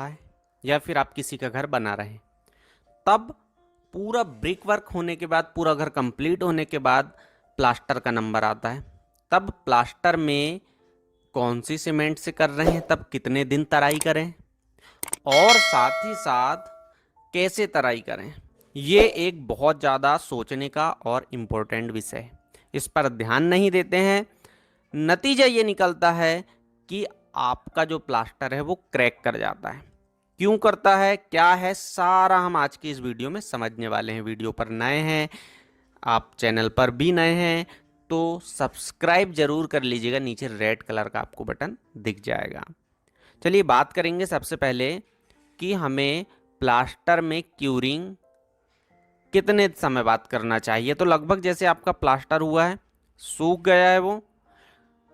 है या फिर आप किसी का घर बना रहे हैं, तब पूरा ब्रिक वर्क होने के बाद, पूरा घर कंप्लीट होने के बाद प्लास्टर का नंबर आता है। तब प्लास्टर में कौन सी सीमेंट से कर रहे हैं, तब कितने दिन तराई करें और साथ ही साथ कैसे तराई करें, ये एक बहुत ज़्यादा सोचने का और इम्पोर्टेंट विषय है। इस पर ध्यान नहीं देते हैं, नतीजा ये निकलता है कि आपका जो प्लास्टर है वो क्रैक कर जाता है। क्यों करता है, क्या है, सारा हम आज की इस वीडियो में समझने वाले हैं। वीडियो पर नए हैं, आप चैनल पर भी नए हैं तो सब्सक्राइब जरूर कर लीजिएगा, नीचे रेड कलर का आपको बटन दिख जाएगा। चलिए बात करेंगे सबसे पहले कि हमें प्लास्टर में क्यूरिंग कितने समय बाद करना चाहिए। तो लगभग जैसे आपका प्लास्टर हुआ है, सूख गया है, वो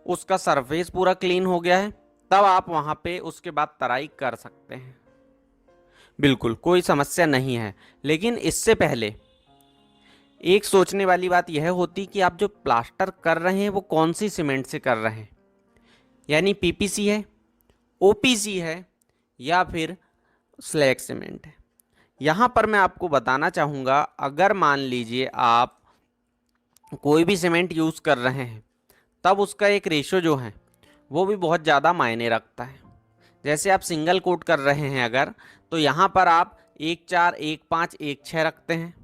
उसका सरफेस पूरा क्लीन हो गया है, तब आप वहां पे उसके बाद तराई कर सकते हैं, बिल्कुल कोई समस्या नहीं है। लेकिन इससे पहले एक सोचने वाली बात यह होती कि आप जो प्लास्टर कर रहे हैं वो कौन सी सीमेंट से कर रहे हैं, यानी पीपीसी है, ओपीसी है या फिर स्लैग सीमेंट है। यहां पर मैं आपको बताना चाहूंगा, अगर मान लीजिए आप कोई भी सीमेंट यूज कर रहे हैं तब उसका एक रेशो जो है वो भी बहुत ज़्यादा मायने रखता है। जैसे आप सिंगल कोट कर रहे हैं अगर, तो यहाँ पर आप 1-4, 1-5, 1-6 रखते हैं।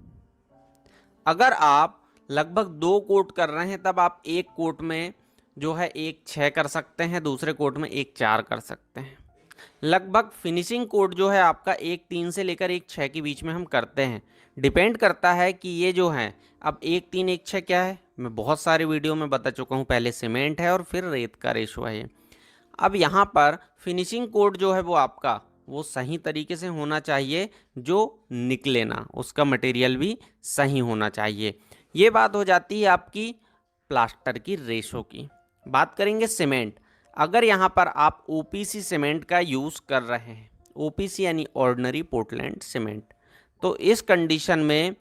अगर आप लगभग 2 कोट कर रहे हैं तब आप एक कोट में जो है 1-6 कर सकते हैं, दूसरे कोट में 1-4 कर सकते हैं। लगभग फिनिशिंग कोट जो है आपका 1-3 से लेकर 1-6 के बीच में हम करते हैं। डिपेंड करता है कि ये जो है, अब 1-3 1-6 क्या है, मैं बहुत सारे वीडियो में बता चुका हूँ। पहले सीमेंट है और फिर रेत का रेशो है ये। अब यहाँ पर फिनिशिंग कोड जो है वो आपका वो सही तरीके से होना चाहिए, जो निकले ना, उसका मटेरियल भी सही होना चाहिए। ये बात हो जाती है आपकी प्लास्टर की रेशो की। बात करेंगे सीमेंट। अगर यहाँ पर आप ओपीसी सीमेंट का यूज़ कर रहे हैं, ओपीसी यानी ऑर्डिनरी पोर्टलैंड सीमेंट, तो इस कंडीशन में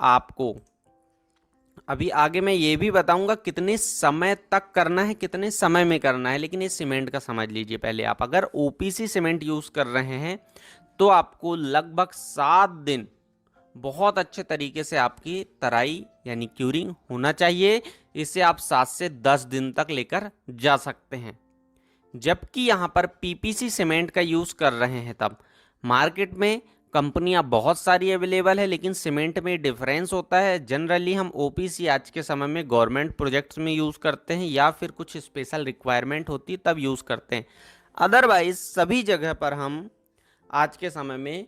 आपको अभी आगे मैं ये भी बताऊंगा कितने समय तक करना है, कितने समय में करना है, लेकिन इस सीमेंट का समझ लीजिए पहले आप। अगर ओपीसी सीमेंट यूज़ कर रहे हैं तो आपको लगभग 7 दिन बहुत अच्छे तरीके से आपकी तराई यानी क्यूरिंग होना चाहिए। इसे आप 7 से 10 दिन तक लेकर जा सकते हैं। जबकि यहाँ पर पीपीसी सीमेंट का यूज़ कर रहे हैं तब मार्केट में कंपनियां बहुत सारी अवेलेबल है, लेकिन सीमेंट में डिफरेंस होता है। जनरली हम ओपीसी आज के समय में गवर्नमेंट प्रोजेक्ट्स में यूज़ करते हैं या फिर कुछ स्पेशल रिक्वायरमेंट होती है तब यूज़ करते हैं। अदरवाइज सभी जगह पर हम आज के समय में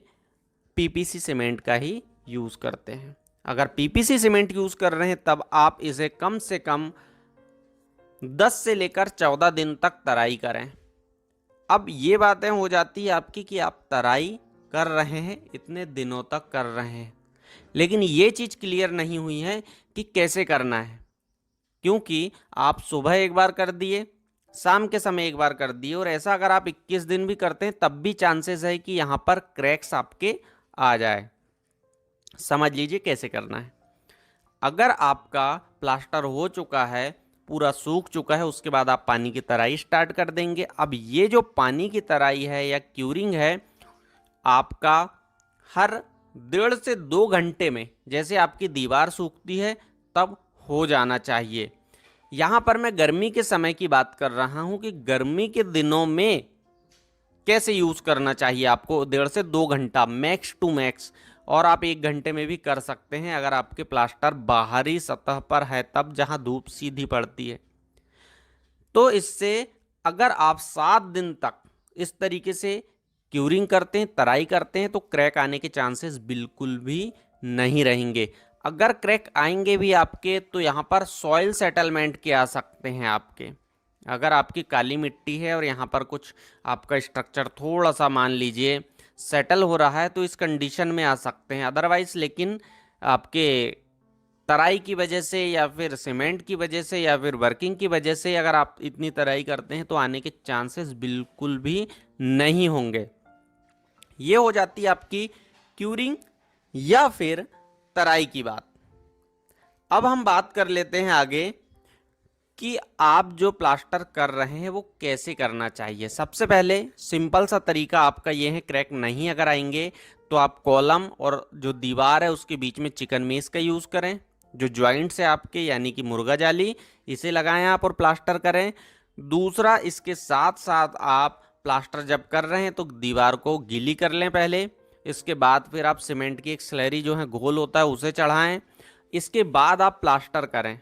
पीपीसी सीमेंट का ही यूज़ करते हैं। अगर पीपीसी सीमेंट यूज़ कर रहे हैं तब आप इसे कम से कम 10 से लेकर 14 दिन तक तराई करें। अब ये बातें हो जाती है आपकी कि आप तराई कर रहे हैं, इतने दिनों तक कर रहे हैं, लेकिन ये चीज़ क्लियर नहीं हुई है कि कैसे करना है। क्योंकि आप सुबह एक बार कर दिए, शाम के समय एक बार कर दिए, और ऐसा अगर आप 21 दिन भी करते हैं तब भी चांसेस है कि यहाँ पर क्रैक्स आपके आ जाए। समझ लीजिए कैसे करना है। अगर आपका प्लास्टर हो चुका है, पूरा सूख चुका है, उसके बाद आप पानी की तराई स्टार्ट कर देंगे। अब ये जो पानी की तराई है या क्यूरिंग है, आपका हर 1.5 से 2 घंटे में, जैसे आपकी दीवार सूखती है तब हो जाना चाहिए। यहाँ पर मैं गर्मी के समय की बात कर रहा हूँ कि गर्मी के दिनों में कैसे यूज़ करना चाहिए आपको। 1.5 से 2 घंटा मैक्स टू मैक्स, और आप 1 घंटे में भी कर सकते हैं अगर आपके प्लास्टर बाहरी सतह पर है, तब जहाँ धूप सीधी पड़ती है। तो इससे अगर आप 7 दिन तक इस तरीके से क्यूरिंग करते हैं, तराई करते हैं, तो क्रैक आने के चांसेस बिल्कुल भी नहीं रहेंगे। अगर क्रैक आएंगे भी आपके तो यहाँ पर सॉइल सेटलमेंट के आ सकते हैं आपके। अगर आपकी काली मिट्टी है और यहाँ पर कुछ आपका स्ट्रक्चर थोड़ा सा मान लीजिए सेटल हो रहा है तो इस कंडीशन में आ सकते हैं। अदरवाइज लेकिन आपके तराई की वजह से या फिर सीमेंट की वजह से या फिर वर्किंग की वजह से अगर आप इतनी तराई करते हैं तो आने के चांसेस बिल्कुल भी नहीं होंगे। ये हो जाती है आपकी क्यूरिंग या फिर तराई की बात। अब हम बात कर लेते हैं आगे कि आप जो प्लास्टर कर रहे हैं वो कैसे करना चाहिए। सबसे पहले सिंपल सा तरीका आपका ये है, क्रैक नहीं अगर आएंगे तो आप कॉलम और जो दीवार है उसके बीच में चिकन मेस का यूज़ करें। जो ज्वाइंट्स है आपके यानी कि मुर्गा जाली, इसे लगाएं आप और प्लास्टर करें। दूसरा, इसके साथ साथ आप प्लास्टर जब कर रहे हैं तो दीवार को गीली कर लें पहले। इसके बाद फिर आप सीमेंट की एक स्लरी जो है घोल होता है उसे चढ़ाएं। इसके बाद आप प्लास्टर करें।